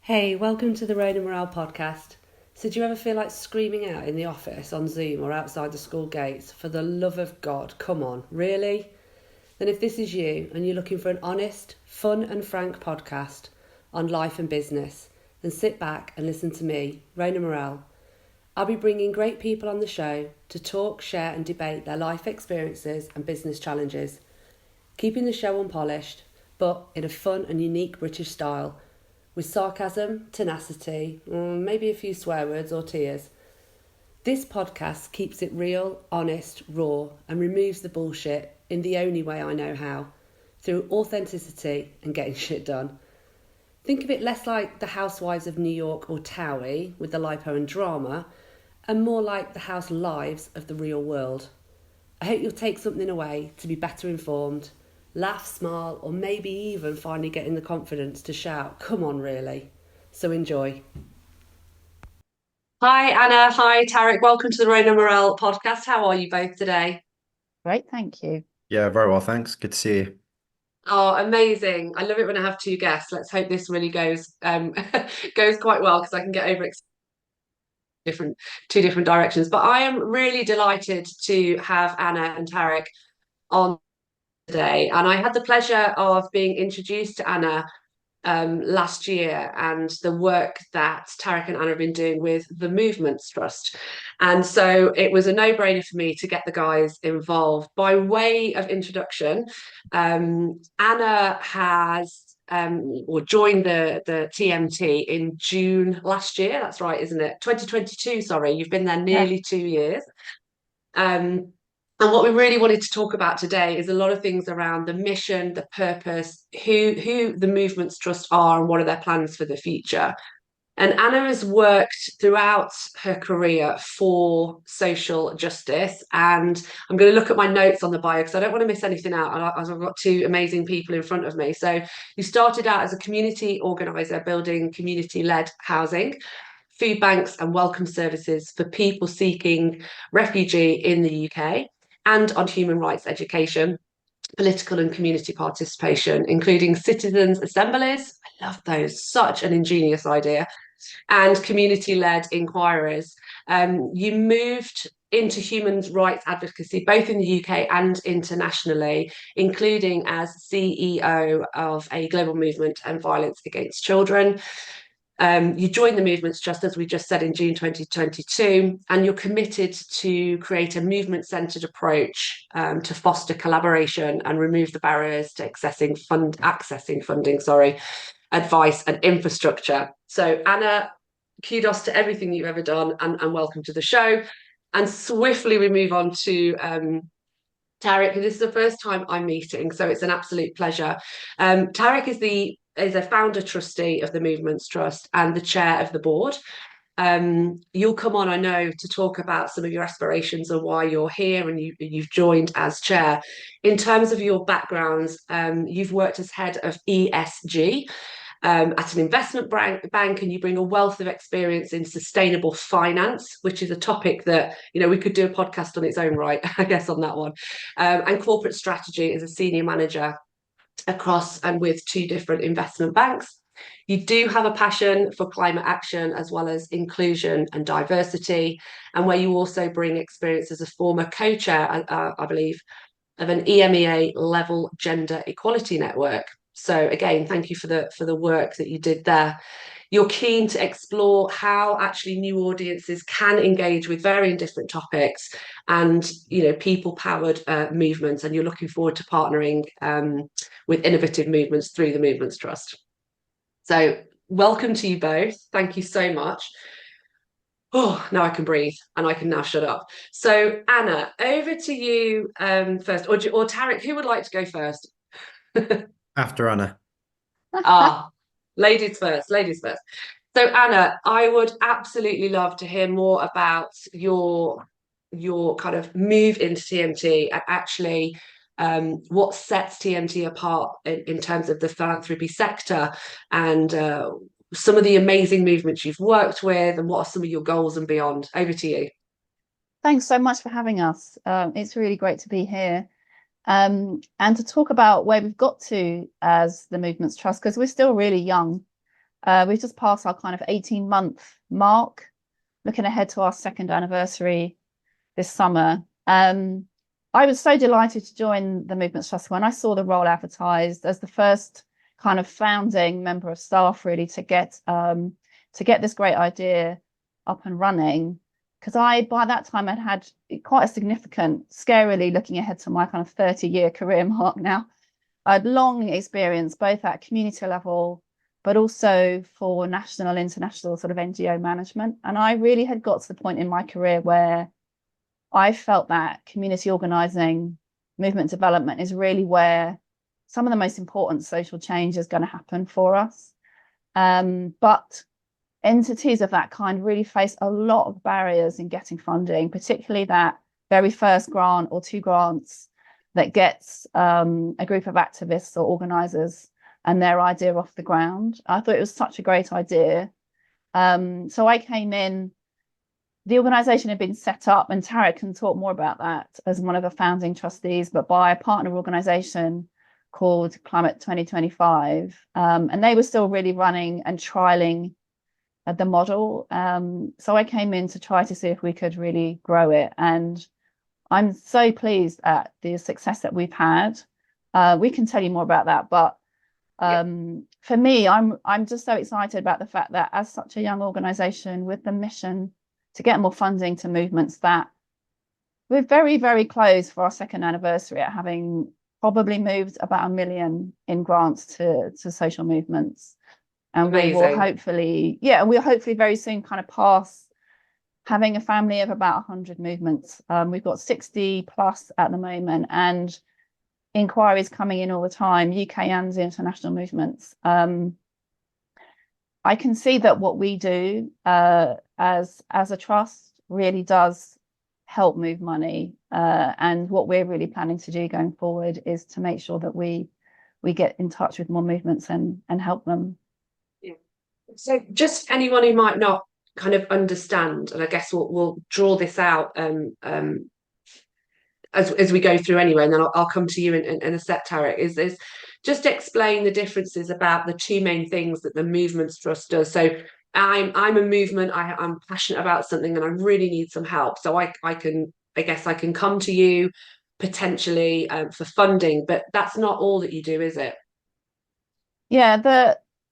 Hey, welcome to the Rain and Morale podcast. So, do you ever feel like screaming out in the office, on Zoom, or outside the school gates? For the love of God, come on, really? Then, if this is you and you're looking for an honest, fun, and frank podcast on life and business, then sit back and listen to me, Rain and Morale. I'll be bringing great people on the show to talk, share, and debate their life experiences and business challenges, keeping the show unpolished, but in a fun and unique British style, with sarcasm, tenacity, maybe a few swear words or tears. This podcast keeps it real, honest, raw, and removes the bullshit in the only way I know how, through authenticity and getting shit done. Think of it less like the Housewives of New York or Towie with the lipo and drama, and more like the house lives of the real world. I hope you'll take something away to be better informed, laugh, smile, or maybe even finally getting the confidence to shout, come on, really. So enjoy. Hi, Anna. Hi, Tarek. Welcome to the Rain and Morale podcast. How are you both today? Great, thank you. Yeah, very well, thanks. Good to see you. Oh, amazing. I love it when I have two guests. Let's hope this really goes goes quite well because I can get over different two different directions. But I am really delighted to have Anna and Tarek on today. And I had the pleasure of being introduced to Anna last year and the work that Tarek and Anna have been doing with the Movements Trust. And so it was a no-brainer for me to get the guys involved. By way of introduction, Anna has or joined the TMT in June last year. That's right, isn't it? 2022, sorry. You've been there Yeah. nearly 2 years. Um, and what we really wanted to talk about today is a lot of things around the mission, the purpose, who the Movements Trust are, and what are their plans for the future. And Anna has worked throughout her career for social justice. And I'm going to look at my notes on the bio because I don't want to miss anything out. As I've got two amazing people in front of me. So you started out as a community organizer building community-led housing, food banks and welcome services for people seeking refugee in the UK, and on human rights education, political and community participation, including citizens' assemblies. I love those, such an ingenious idea, and community-led inquiries. You moved into human rights advocacy, both in the UK and internationally, including as CEO of a global movement on violence against children. You joined the movements just as we just said in June 2022, and you're committed to create a movement-centred approach to foster collaboration and remove the barriers to accessing funding, advice and infrastructure. So Anna, kudos to everything you've ever done, and welcome to the show. And swiftly we move on to Tarek, this is the first time I'm meeting, so it's an absolute pleasure. Tarek is a founder trustee of the Movements Trust and the chair of the board. You'll come on, I know, to talk about some of your aspirations and why you're here, and you've joined as chair. In terms of your backgrounds, you've worked as head of ESG at an investment bank, and you bring a wealth of experience in sustainable finance, which is a topic that we could do a podcast on its own right, I guess, on that one. And corporate strategy as a senior manager across and with two different investment banks. You do have a passion for climate action as well as inclusion and diversity, and where you also bring experience as a former co-chair, I believe, of an EMEA-level gender equality network. So again, thank you for the work that you did there. You're keen to explore how actually new audiences can engage with varying different topics and people-powered movements, and you're looking forward to partnering with innovative movements through the Movements Trust. So welcome to you both. Thank you so much. Oh, now I can breathe and I can now shut up. So Anna, over to you first, or Tarek, who would like to go first? After Anna. Ah, ladies first, ladies first. So Anna, I would absolutely love to hear more about your kind of move into TMT and actually what sets TMT apart in terms of the philanthropy sector, and some of the amazing movements you've worked with, and what are some of your goals and beyond. Over to you. Thanks so much for having us. It's really great to be here and to talk about where we've got to as the Movements Trust, because we're still really young. We've just passed our kind of 18-month mark, looking ahead to our second anniversary this summer. I was so delighted to join the Movements Trust when I saw the role advertised as the first kind of founding member of staff, really, to get this great idea up and running. Because by that time I'd had quite a significant, scarily looking ahead to my kind of 30-year career mark now. I'd long experience both at community level, but also for national and international sort of NGO management. And I really had got to the point in my career where I felt that community organising, movement development is really where some of the most important social change is going to happen for us. But entities of that kind really face a lot of barriers in getting funding, particularly that very first grant or two grants that gets a group of activists or organisers and their idea off the ground. I thought it was such a great idea. So I came in. The organisation had been set up, and Tarek can talk more about that, as one of the founding trustees, but by a partner organisation called Climate 2025. And they were still really running and trialling the model. So I came in to try to see if we could really grow it. And I'm so pleased at the success that we've had. We can tell you more about that, but for me, I'm just so excited about the fact that as such a young organisation with the mission to get more funding to movements, that we're very, very close for our second anniversary at having probably moved about 1 million in grants to social movements. And Amazing. we'll hopefully very soon kind of pass having a family of about 100 movements. We've got 60 plus at the moment, and inquiries coming in all the time, UK and international movements. I can see that what we do as a trust really does help move money, and what we're really planning to do going forward is to make sure that we get in touch with more movements and help them. Yeah. So just anyone who might not kind of understand, and I guess we'll draw this out as we go through anyway, and then I'll come to you in a sec, Tarek, is just explain the differences about the two main things that the Movements Trust does. So I'm a movement, I'm passionate about something and I really need some help. So I guess I can come to you potentially for funding, but that's not all that you do, is it? Yeah,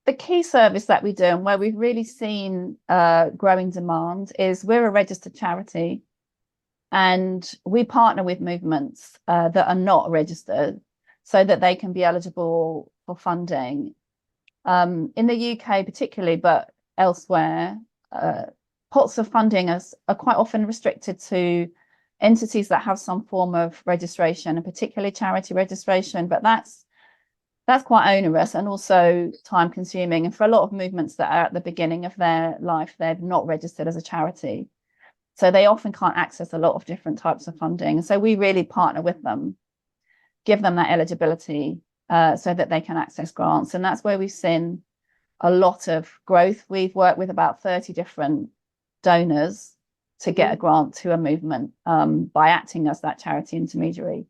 the key service that we do and where we've really seen growing demand is we're a registered charity, and we partner with movements that are not registered so that they can be eligible for funding. In the UK particularly, but elsewhere, pots of funding are quite often restricted to entities that have some form of registration, and particularly charity registration, but that's quite onerous and also time consuming. And for a lot of movements that are at the beginning of their life, they're not registered as a charity. So they often can't access a lot of different types of funding. So we really partner with them, give them that eligibility so that they can access grants. And that's where we've seen a lot of growth. We've worked with about 30 different donors to get a grant to a movement by acting as that charity intermediary.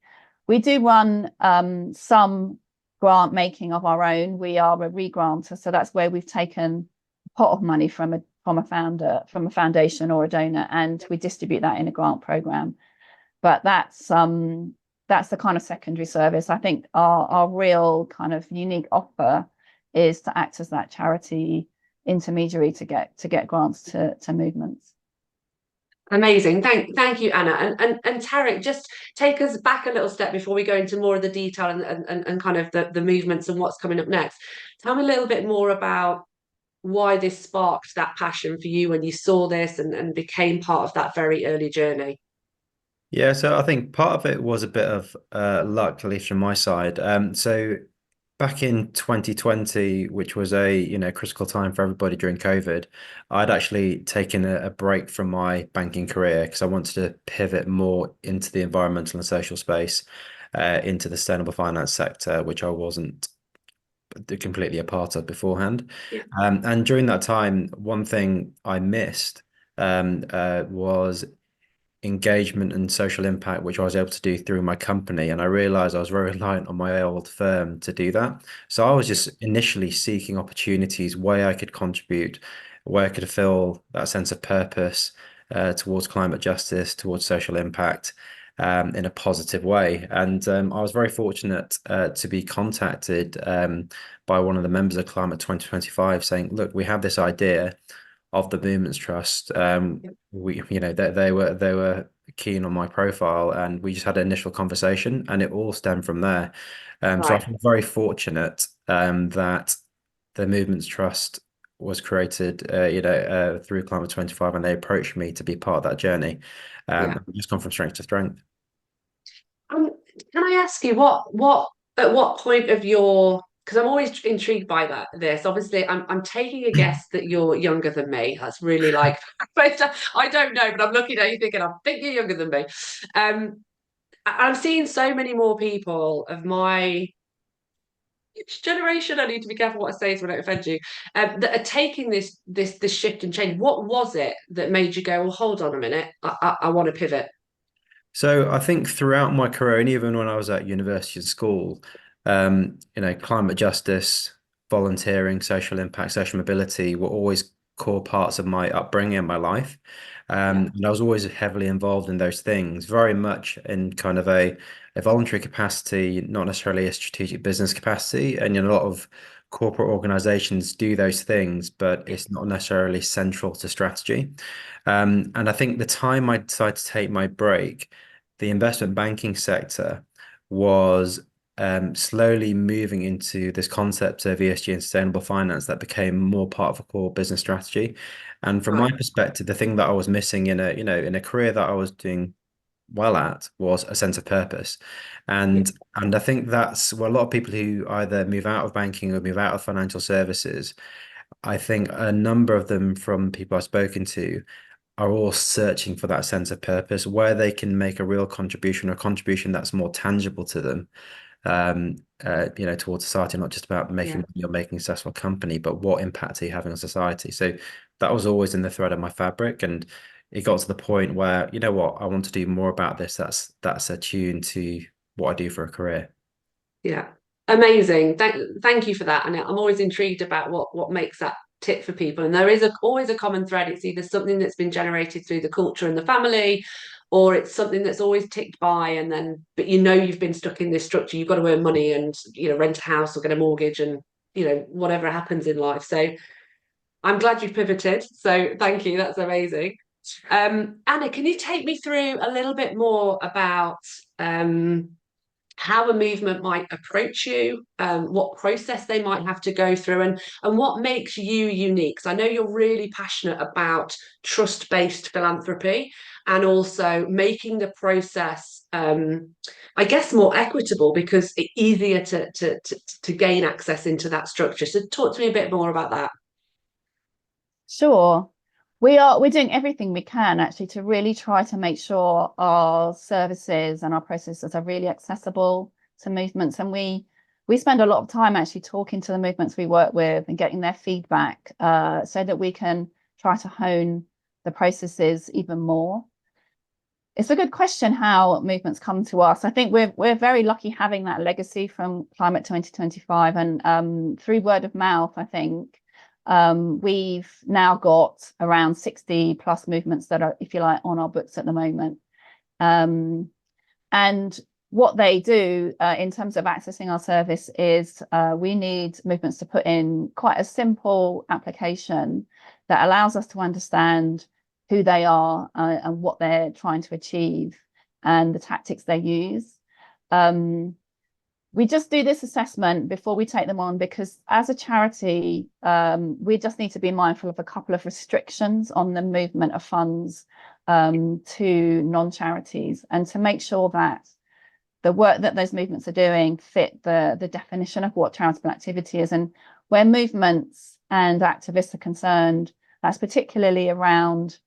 We do run some grant making of our own. We are a re-granter, so that's where we've taken a pot of money from a foundation or a donor, and we distribute that in a grant program. But that's the kind of secondary service. I think our real kind of unique offer is to act as that charity intermediary to get grants to movements. Amazing. Thank you, Anna. And Tarek, just take us back a little step before we go into more of the detail and kind of the movements and what's coming up next. Tell me a little bit more about why this sparked that passion for you when you saw this and became part of that very early journey. Yeah, so I think part of it was a bit of luck, at least from my side. So back in 2020, which was a critical time for everybody during COVID, I'd actually taken a break from my banking career because I wanted to pivot more into the environmental and social space, into the sustainable finance sector, which I wasn't completely a part of beforehand. Yeah. And during that time, one thing I missed was engagement and social impact, which I was able to do through my company. And I realized I was very reliant on my old firm to do that. So I was just initially seeking opportunities where I could contribute, where I could feel that sense of purpose towards climate justice, towards social impact. In a positive way. And I was very fortunate to be contacted by one of the members of Climate 2025 saying, look, we have this idea of the Movements Trust. They were keen on my profile, and we just had an initial conversation, and it all stemmed from there. So I Right. feel very fortunate that the Movements Trust was created, through Climate 25, and they approached me to be part of that journey. Yeah. And we've just gone from strength to strength. Um, can I ask you what at what point of your, because I'm always intrigued by this. Obviously, I'm taking a guess that you're younger than me. That's really like I don't know, but I'm looking at you thinking, I think you're younger than me. I'm seeing so many more people of my generation. I need to be careful what I say so I don't offend you. That are taking this shift and change. What was it that made you go, well, hold on a minute, I want to pivot? So I think throughout my career, and even when I was at university and school, climate justice, volunteering, social impact, social mobility were always core parts of my upbringing and my life. Yeah, And I was always heavily involved in those things, very much in kind of a voluntary capacity, not necessarily a strategic business capacity. And a lot of corporate organizations do those things, but yeah, it's not necessarily central to strategy. And I think the time I decided to take my break, the investment banking sector was slowly moving into this concept of ESG and sustainable finance that became more part of a core business strategy. And from my right. perspective, the thing that I was missing in a career that I was doing well at was a sense of purpose. Yeah, And I think that's where a lot of people who either move out of banking or move out of financial services, I think a number of them from people I've spoken to are all searching for that sense of purpose where they can make a real contribution, or a contribution that's more tangible to them, towards society, not just about making yeah. money or making a successful company, but what impact are you having on society? So that was always in the thread of my fabric. And it got to the point where, you know what, I want to do more about this. That's attuned to what I do for a career. Yeah, amazing. Thank you for that. And I'm always intrigued about what makes that tip for people. And there is always a common thread. It's either something that's been generated through the culture and the family, or it's something that's always ticked by. And then, but you've been stuck in this structure. You've got to earn money and rent a house or get a mortgage and whatever happens in life. So I'm glad you've pivoted. So thank you. That's amazing. Anna, can you take me through a little bit more about how a movement might approach you, what process they might have to go through, and what makes you unique? Because I know you're really passionate about trust-based philanthropy and also making the process, I guess, more equitable because it's easier to gain access into that structure. So talk to me a bit more about that. Sure. We're doing everything we can actually to really try to make sure our services and our processes are really accessible to movements. And we spend a lot of time actually talking to the movements we work with and getting their feedback so that we can try to hone the processes even more. It's a good question how movements come to us. I think we're very lucky having that legacy from Climate 2025 and through word of mouth, I think. We've now got around 60 plus movements that are, if you like, on our books at the moment. And what they do in terms of accessing our service is we need movements to put in quite a simple application that allows us to understand who they are and what they're trying to achieve and the tactics they use. We just do this assessment before we take them on because as a charity, we just need to be mindful of a couple of restrictions on the movement of funds to non-charities and to make sure that the work that those movements are doing fit the definition of what charitable activity is. And where movements and activists are concerned, that's particularly around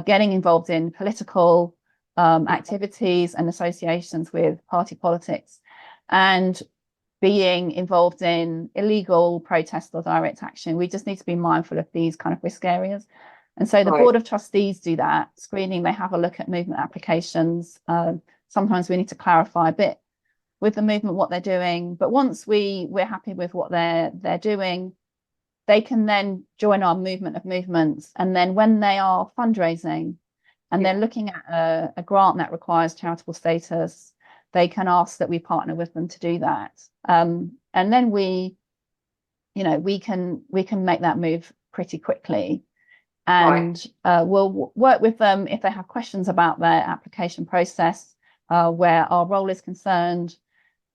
getting involved in political activities and associations with party politics and being involved in illegal protest or direct action. We just need to be mindful of these kind of risk areas. And so the Right. board of trustees do that screening. They have a look at movement applications. Sometimes we need to clarify a bit with the movement what they're doing. But once we're happy with what they're doing, they can then join our movement of movements. And then when they are fundraising and they're looking at a grant that requires charitable status, they can ask that we partner with them to do that. And then we can make that move pretty quickly. And we'll work with them if they have questions about their application process, where our role is concerned.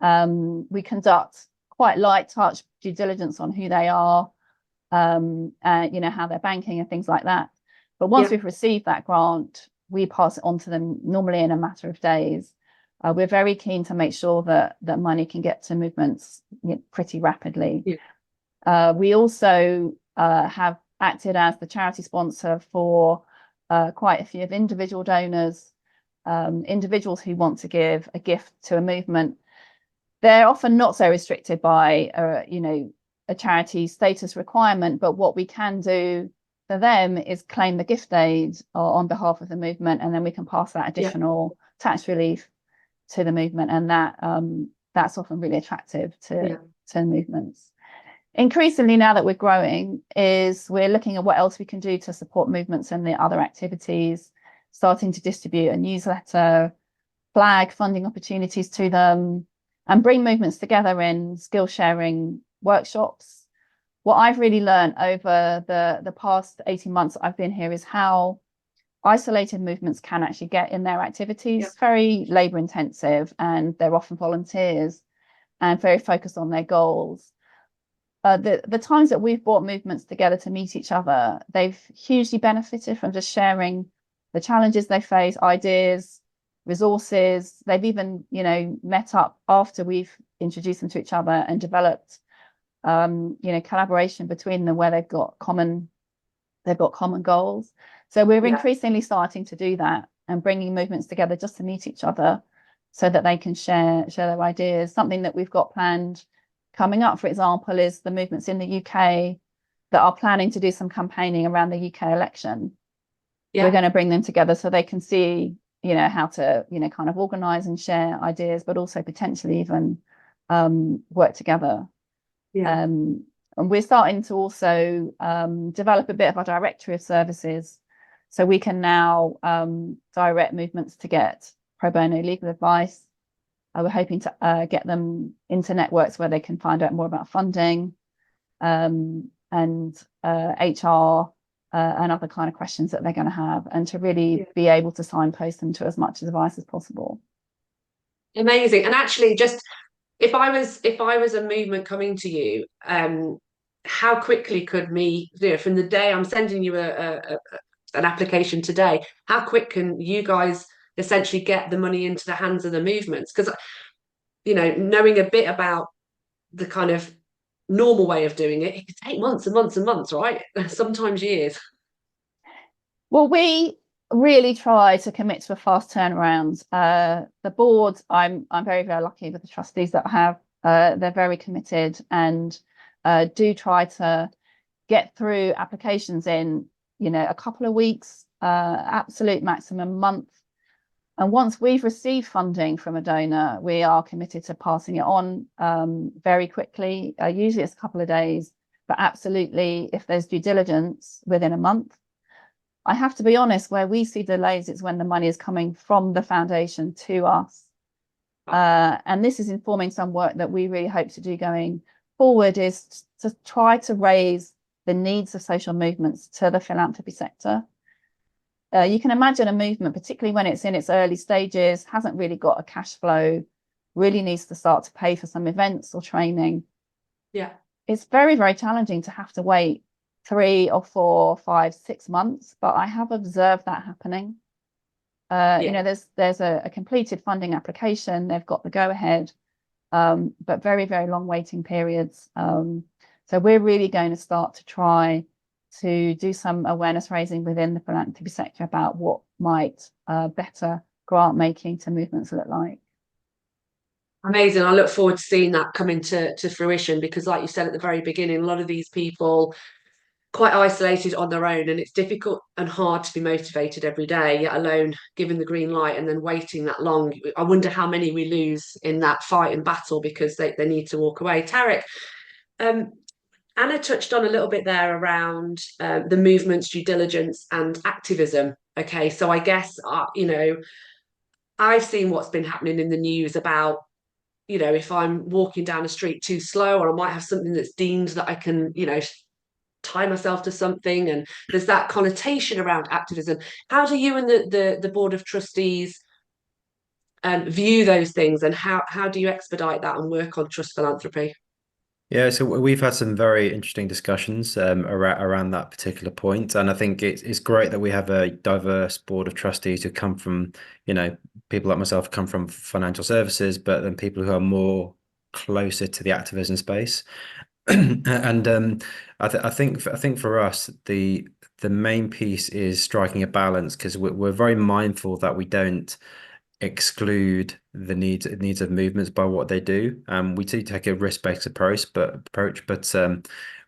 We conduct quite light touch due diligence on who they are, how they're banking and things like that. But once we've received that grant, we pass it on to them normally in a matter of days. We're very keen to make sure that money can get to movements pretty rapidly. We also have acted as the charity sponsor for quite a few of individual donors, individuals who want to give a gift to a movement. They're often not so restricted by a charity status requirement, but what we can do for them is claim the gift aid on behalf of the movement, and then we can pass that additional tax relief to the movement, and that's often really attractive to movements. Increasingly, now that we're growing, we're looking at what else we can do to support movements and the other activities, starting to distribute a newsletter, flag funding opportunities to them, and bring movements together in skill sharing workshops. What I've really learned over the past 18 months I've been here is how isolated movements can actually get in their activities. Very labor intensive, and they're often volunteers and very focused on their goals. The times that we've brought movements together to meet each other, they've hugely benefited from just sharing the challenges they face, ideas, resources. They've even, met up after we've introduced them to each other and developed, collaboration between them where they've got common goals. So we're increasingly starting to do that and bringing movements together just to meet each other so that they can share their ideas. Something that we've got planned coming up, for example, is the movements in the UK that are planning to do some campaigning around the UK election. We're going to bring them together so they can see, how to, kind of organise and share ideas, but also potentially even work together. And we're starting to also develop a bit of a directory of services, so we can now direct movements to get pro bono legal advice. We're hoping to get them into networks where they can find out more about funding and HR and other kind of questions that they're going to have, and to really be able to signpost them to as much advice as possible. Amazing. And actually, just if I was a movement coming to you, how quickly could me, from the day I'm sending you an application today, how quick can you guys essentially get the money into the hands of the movements? Because knowing a bit about the kind of normal way of doing it, it could take months and months and months, right? Sometimes years. Well, we really try to commit to a fast turnaround. The board, I'm very, very lucky with the trustees that I have. They're very committed and do try to get through applications in a couple of weeks, absolute maximum month. And once we've received funding from a donor, we are committed to passing it on very quickly. Usually it's a couple of days, but absolutely, if there's due diligence, within a month. I have to be honest, where we see delays, it's when the money is coming from the foundation to us. And this is informing some work that we really hope to do going forward, is to try to raise the needs of social movements to the philanthropy sector. You can imagine a movement, particularly when it's in its early stages, hasn't really got a cash flow, really needs to start to pay for some events or training. It's very, very challenging to have to wait 3 or 4, 5, 6 months, but I have observed that happening. There's a completed funding application, they've got the go-ahead, but very, very long waiting periods. So we're really going to start to try to do some awareness raising within the philanthropy sector about what might better grant making to movements look like. Amazing. I look forward to seeing that come into fruition, because like you said at the very beginning, a lot of these people quite isolated on their own, and it's difficult and hard to be motivated every day, yet alone given the green light and then waiting that long. I wonder how many we lose in that fight and battle because they need to walk away. Tarek, Anna touched on a little bit there around the movement's due diligence and activism. Okay, so I guess, I've seen what's been happening in the news about, if I'm walking down a street too slow, or I might have something that's deemed that I can, tie myself to something, and there's that connotation around activism. How do you and the board of trustees view those things, and how do you expedite that and work on trust philanthropy? Yeah, so we've had some very interesting discussions around that particular point, and I think it's great that we have a diverse board of trustees who come from, people like myself come from financial services, but then people who are more closer to the activism space. And I think for us the main piece is striking a balance, because we're very mindful that we don't exclude the needs of movements by what they do. We do take a risk-based approach, but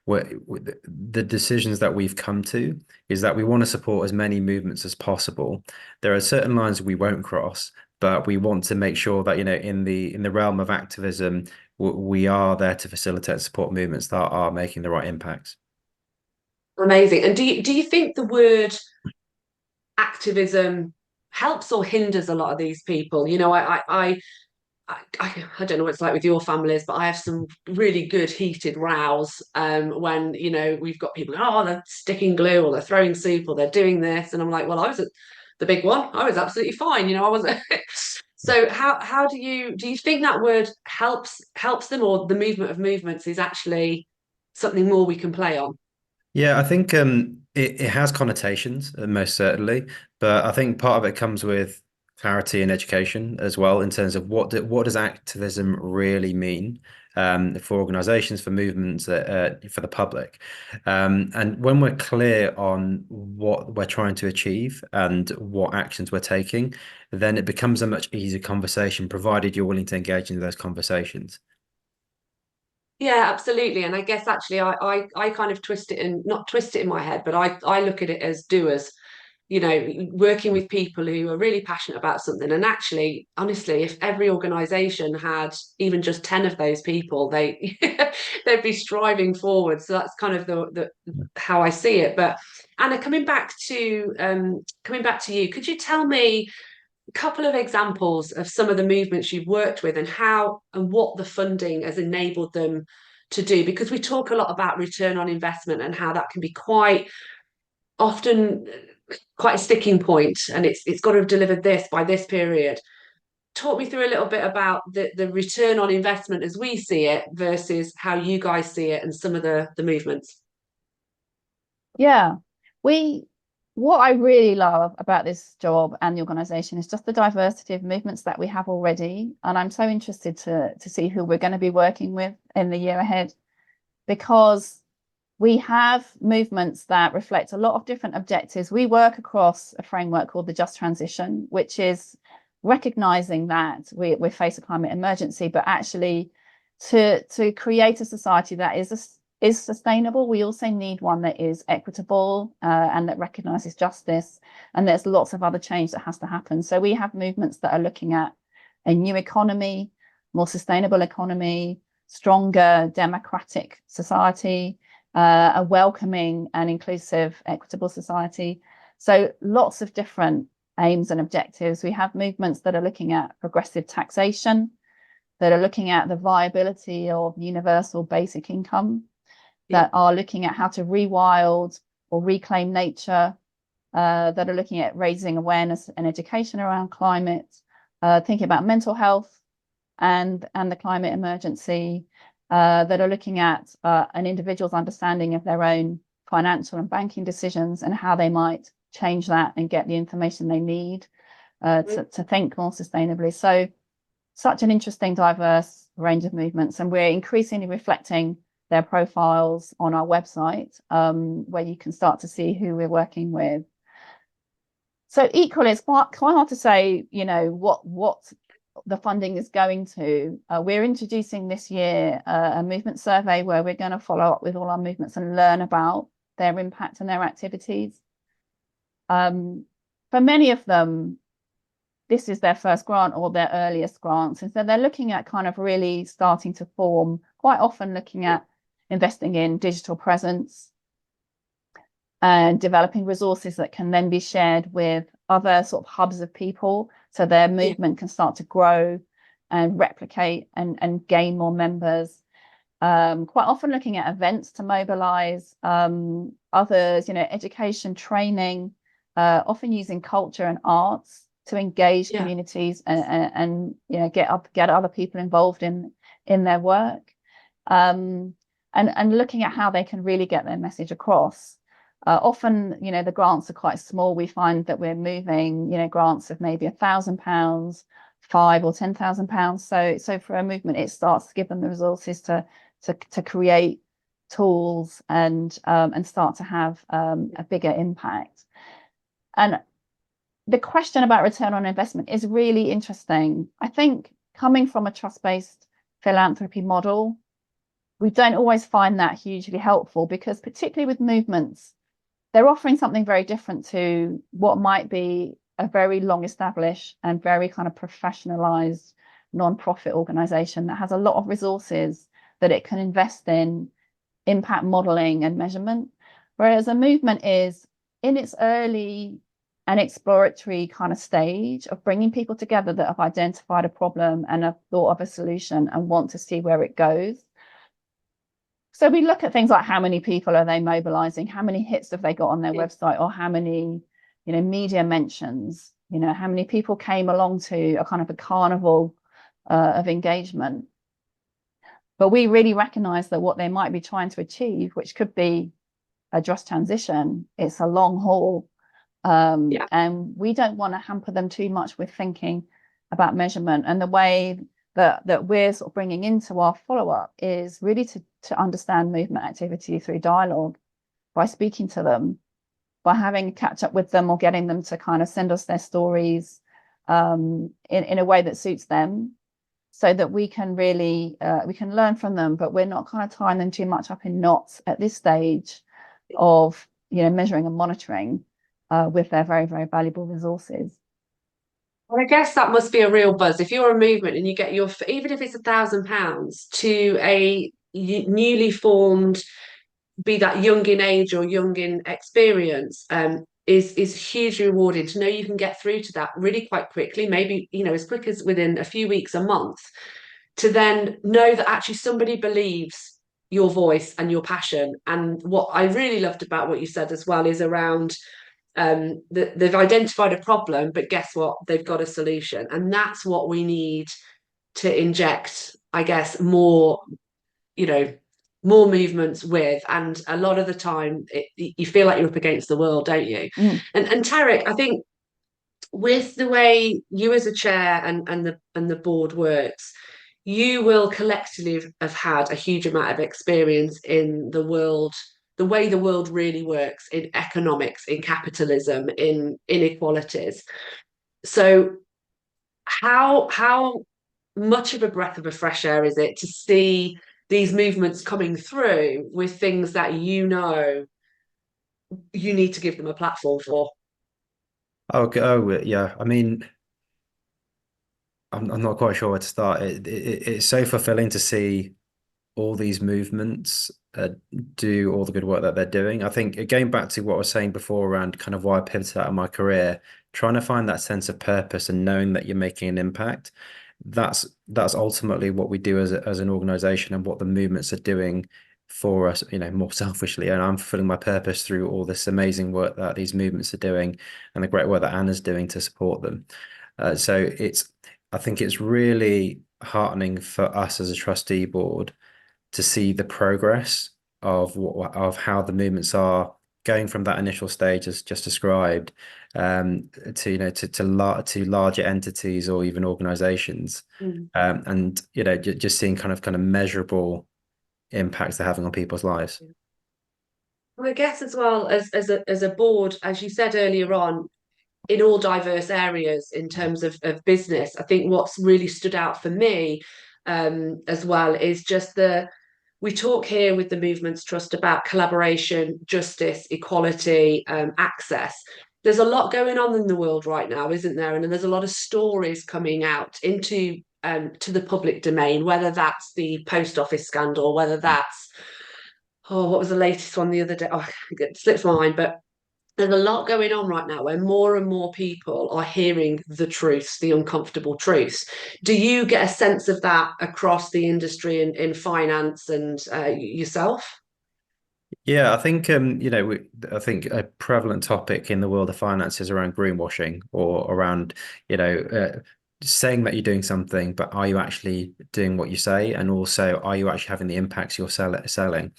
the decisions that we've come to is that we want to support as many movements as possible. There are certain lines we won't cross, but we want to make sure that, in the realm of activism, we are there to facilitate and support movements that are making the right impacts. Amazing. And do you think the word activism helps or hinders a lot of these people? I don't know what it's like with your families, but I have some really good heated rows when we've got people, oh, they're sticking glue, or they're throwing soup, or they're doing this, and I'm like, well, I was at the big one, I was absolutely fine, I wasn't. So how do you think that word helps them, or the movement of movements is actually something more we can play on? Yeah, I think it has connotations, most certainly, but I think part of it comes with clarity and education as well, in terms of what does activism really mean, for organizations, for movements, for the public. And when we're clear on what we're trying to achieve and what actions we're taking, then it becomes a much easier conversation, provided you're willing to engage in those conversations. Yeah, absolutely. And I guess actually I kind of twist it, and not twist it in my head, but I look at it as doers, working with people who are really passionate about something. And actually, honestly, if every organization had even just 10 of those people, they'd be striving forward. So that's kind of the how I see it. But Anna, coming back to you, could you tell me couple of examples of some of the movements you've worked with, and how and what the funding has enabled them to do? Because we talk a lot about return on investment and how that can be quite often quite a sticking point, and it's got to have delivered this by this period. Talk me through a little bit about the return on investment as we see it versus how you guys see it and some of the movements. Yeah, what I really love about this job and the organisation is just the diversity of movements that we have already. And I'm so interested to see who we're going to be working with in the year ahead, because we have movements that reflect a lot of different objectives. We work across a framework called the Just Transition, which is recognising that we face a climate emergency, but actually to create a society that is sustainable, we also need one that is equitable and that recognises justice. And there's lots of other change that has to happen. So we have movements that are looking at a new economy, more sustainable economy, stronger democratic society, a welcoming and inclusive, equitable society. So lots of different aims and objectives. We have movements that are looking at progressive taxation, that are looking at the viability of universal basic income, that are looking at how to rewild or reclaim nature, that are looking at raising awareness and education around climate, thinking about mental health and the climate emergency, that are looking at an individual's understanding of their own financial and banking decisions and how they might change that and get the information they need to think more sustainably. So such an interesting, diverse range of movements, and we're increasingly reflecting their profiles on our website, where you can start to see who we're working with. So equally, it's quite hard to say, what the funding is going to. We're introducing this year a movement survey where we're going to follow up with all our movements and learn about their impact and their activities. For many of them, this is their first grant or their earliest grants. And so they're looking at kind of really starting to form, quite often looking at investing in digital presence and developing resources that can then be shared with other sort of hubs of people. So their movement can start to grow and replicate and gain more members. Quite often looking at events to mobilize, others, education, training, often using culture and arts to engage communities and get other people involved in their work, and looking at how they can really get their message across. Often, the grants are quite small. We find that we're moving, grants of maybe £1,000, £5,000 or £10,000. So for a movement, it starts to give them the resources to create tools and start to have a bigger impact. And the question about return on investment is really interesting. I think coming from a trust-based philanthropy model, we don't always find that hugely helpful, because particularly with movements, they're offering something very different to what might be a very long established and very kind of professionalized non-profit organization that has a lot of resources that it can invest in impact modeling and measurement. Whereas a movement is in its early and exploratory kind of stage of bringing people together that have identified a problem and have thought of a solution and want to see where it goes. So we look at things like how many people are they mobilizing, how many hits have they got on their website, or how many, media mentions, how many people came along to a kind of a carnival of engagement. But we really recognize that what they might be trying to achieve, which could be a just transition, it's a long haul. And we don't want to hamper them too much with thinking about measurement. And the way that we're sort of bringing into our follow-up is really to understand movement activity through dialogue, by speaking to them, by having a catch up with them, or getting them to kind of send us their stories in a way that suits them, so that we can really we can learn from them, but we're not kind of tying them too much up in knots at this stage of measuring and monitoring with their very, very valuable resources. Well, I guess that must be a real buzz if you're a movement and you get your, even if it's £1,000 to a newly formed, be that young in age or young in experience, is hugely rewarding to know you can get through to that really quite quickly, maybe as quick as within a few weeks, a month, to then know that actually somebody believes your voice and your passion. And what I really loved about what you said as well is around they've identified a problem, but guess what, they've got a solution. And that's what we need to inject, I guess, more movements with. And a lot of the time you feel like you're up against the world, don't you? And Tarek, I think with the way you as a chair and the board works, you will collectively have had a huge amount of experience in the world, the way the world really works, in economics, in capitalism, in inequalities. So how much of a breath of a fresh air is it to see these movements coming through with things that you need to give them a platform for? Oh, yeah. I mean, I'm not quite sure where to start. It's so fulfilling to see all these movements do all the good work that they're doing. I think going back to what I was saying before around kind of why I pivoted out of my career, trying to find that sense of purpose and knowing that you're making an impact, that's ultimately what we do as an organization, and what the movements are doing for us, more selfishly. And I'm fulfilling my purpose through all this amazing work that these movements are doing, and the great work that Anna's doing to support them. So I think it's really heartening for us as a trustee board to see the progress of how the movements are going from that initial stage as just described, to larger entities or even organizations, and just seeing kind of measurable impacts they're having on people's lives. Well, I guess as well as a board, as you said earlier on, in all diverse areas in terms of business, I think what's really stood out for me as well is just we talk here with the Movements Trust about collaboration, justice, equality, access. There's a lot going on in the world right now, isn't there? And there's a lot of stories coming out into to the public domain, whether that's the post office scandal, whether that's, oh, what was the latest one the other day? Oh, it slips my mind, but there's a lot going on right now where more and more people are hearing the truths, the uncomfortable truths. Do you get a sense of that across the industry in finance and yourself? Yeah, I think I think a prevalent topic in the world of finance is around greenwashing or around, saying that you're doing something, but are you actually doing what you say? And also, are you actually having the impacts you're selling?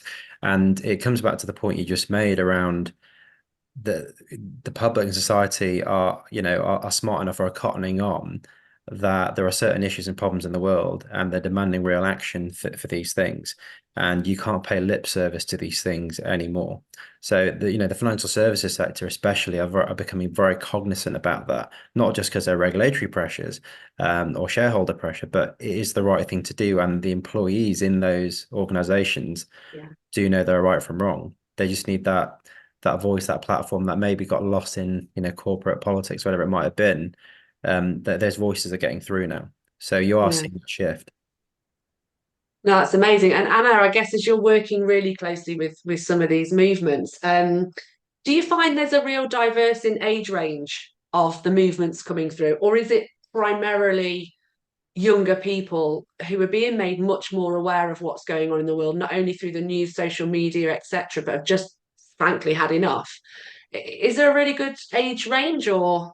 And it comes back to the point you just made around the public and society are smart enough or are cottoning on that there are certain issues and problems in the world, and they're demanding real action for these things, and you can't pay lip service to these things anymore. So the financial services sector especially are becoming very cognizant about that, not just because they're regulatory pressures or shareholder pressure, but it is the right thing to do, and the employees in those organizations Yeah. do know they're right from wrong. They just need that voice, that platform that maybe got lost in corporate politics, whatever it might have been. That those voices are getting through now. So you are Yeah. seeing a shift. No, that's amazing. And Anna, I guess as you're working really closely with some of these movements, do you find there's a real diverse in age range of the movements coming through, or is it primarily younger people who are being made much more aware of what's going on in the world, not only through the news, social media, etc., but have just frankly had enough? Is there a really good age range, or?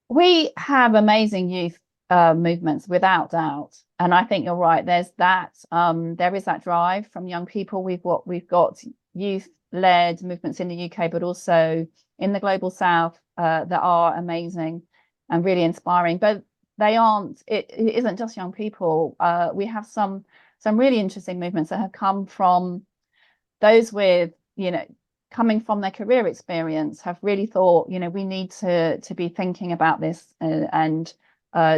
We have amazing youth movements, without doubt. And I think you're right. There is that drive from young people. We've got youth-led movements in the UK, but also in the global South that are amazing and really inspiring. But they aren't. It isn't just young people. We have some really interesting movements that have come from those with coming from their career experience, have really thought, we need to be thinking about this and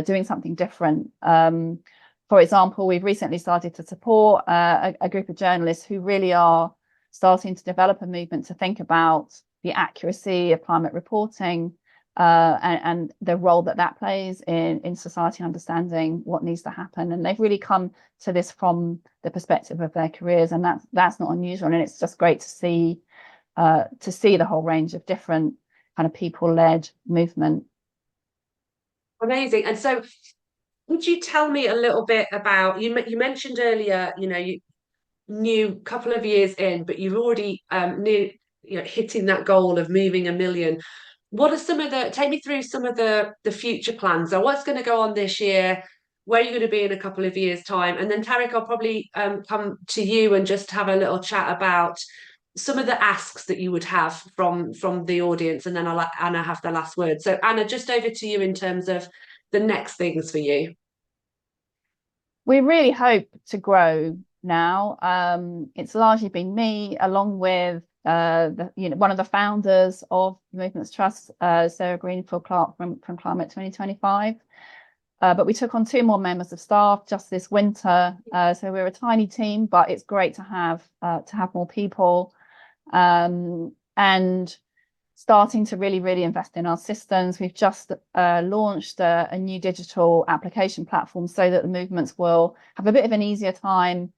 doing something different. For example, we've recently started to support a group of journalists who really are starting to develop a movement to think about the accuracy of climate reporting and the role that plays in society understanding what needs to happen. And they've really come to this from the perspective of their careers, and that's not unusual. And it's just great to see the whole range of different kind of people-led movement. Amazing. And so would you tell me a little bit about, you mentioned earlier, you new couple of years in, but you've already hitting that goal of moving 1 million. What are take me through some of the future plans? So what's going to go on this year? Where are you going to be in a couple of years' time? And then Tarek, I'll probably come to you and just have a little chat about some of the asks that you would have from the audience, and then I'll let Anna have the last word. So Anna, just over to you in terms of the next things for you. We really hope to grow now. It's largely been me, along with one of the founders of Movements Trust, Sarah Greenfield-Clark from Climate 2025. But we took on 2 more members of staff just this winter. So we're a tiny team, but it's great to have more people. And starting to really invest in our systems. We've just launched a new digital application platform so that the movements will have a bit of an easier time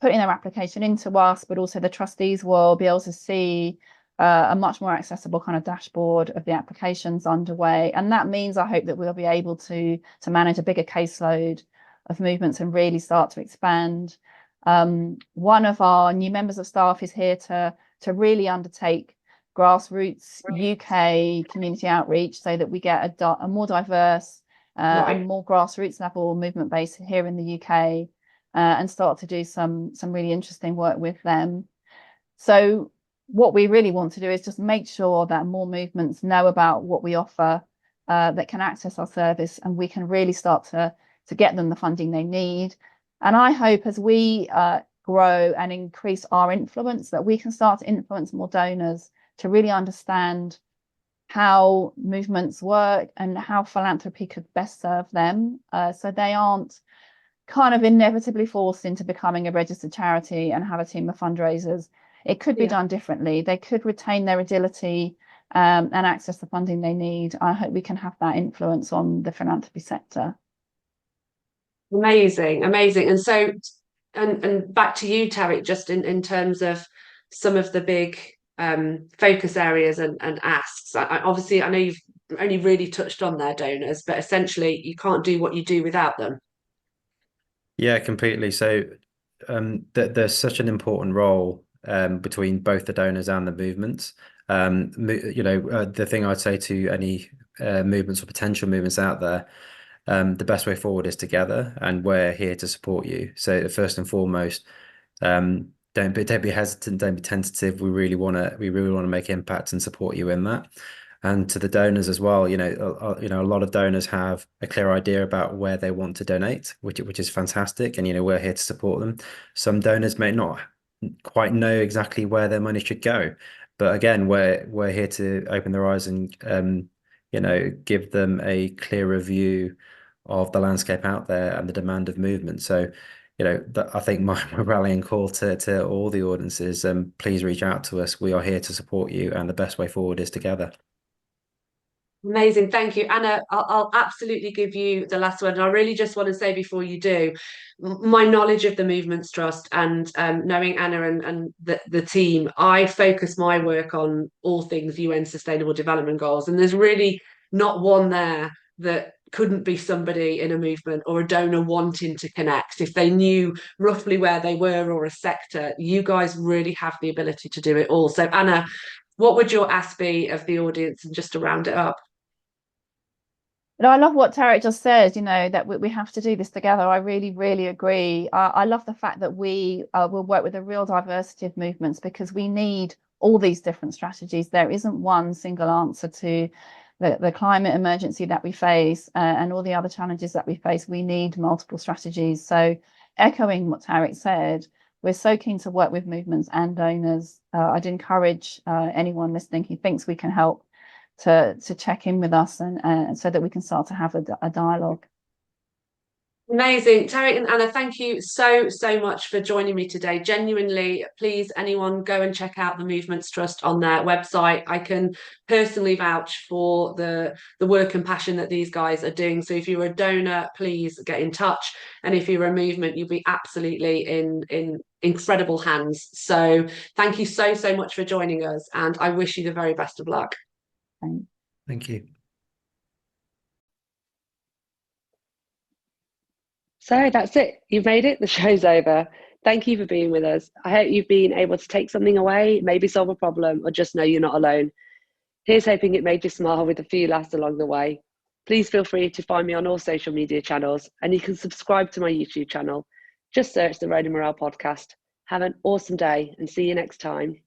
putting their application into us, but also the trustees will be able to see a much more accessible kind of dashboard of the applications underway. And that means, I hope, that we'll be able to manage a bigger caseload of movements and really start to expand. One of our new members of staff is here to really undertake grassroots UK community outreach so that we get a more diverse and more grassroots level movement base here in the UK, and start to do some really interesting work with them. So what we really want to do is just make sure that more movements know about what we offer, that can access our service, and we can really start to get them the funding they need. And I hope as we grow and increase our influence, that we can start to influence more donors to really understand how movements work and how philanthropy could best serve them, so they aren't kind of inevitably forced into becoming a registered charity and have a team of fundraisers. It could be done differently. They could retain their agility and access the funding they need. I hope we can have that influence on the philanthropy sector. Amazing, amazing. And so, and back to you, Tarek, just in terms of some of the big focus areas and asks. Obviously, I know you've only really touched on their donors, but essentially you can't do what you do without them. Yeah, completely. So there's such an important role between both the donors and the movements. The thing I'd say to any movements or potential movements out there, the best way forward is together, and we're here to support you. So first and foremost, don't be hesitant, don't be tentative. We really want to make impact and support you in that. And to the donors as well, a lot of donors have a clear idea about where they want to donate, which is fantastic. And we're here to support them. Some donors may not quite know exactly where their money should go, but again, we're here to open their eyes and give them a clearer view of the landscape out there and the demand of movement. So, I think my rallying call to all the audiences, please reach out to us. We are here to support you, and the best way forward is together. Amazing, thank you, Anna. I'll absolutely give you the last word, and I really just want to say before you do, my knowledge of the Movements Trust and knowing Anna and the team, I focus my work on all things UN Sustainable Development Goals, and there's really not one there that couldn't be somebody in a movement or a donor wanting to connect. If they knew roughly where they were or a sector, you guys really have the ability to do it all. So Anna, what would your ask be of the audience, and just to round it up? I love what Tarek just said, that we have to do this together. I really, really agree. I love the fact that we will work with a real diversity of movements, because we need all these different strategies. There isn't one single answer to the climate emergency that we face and all the other challenges that we face. We need multiple strategies. So echoing what Tarek said, we're so keen to work with movements and donors. I'd encourage anyone listening who thinks we can help to check in with us and so that we can start to have a dialogue. Amazing. Tarek and Anna, thank you so much for joining me today. Genuinely, please, anyone, go and check out the Movements Trust on their website. I can personally vouch for the work and passion that these guys are doing. So if you're a donor, please get in touch. And if you're a movement, you'll be absolutely in incredible hands. So thank you so much for joining us, and I wish you the very best of luck. Thank you. So that's it. You've made it. The show's over. Thank you for being with us. I hope you've been able to take something away, maybe solve a problem, or just know you're not alone. Here's hoping it made you smile with a few laughs along the way. Please feel free to find me on all social media channels, and you can subscribe to my YouTube channel. Just search the Road and Morale podcast. Have an awesome day, and see you next time.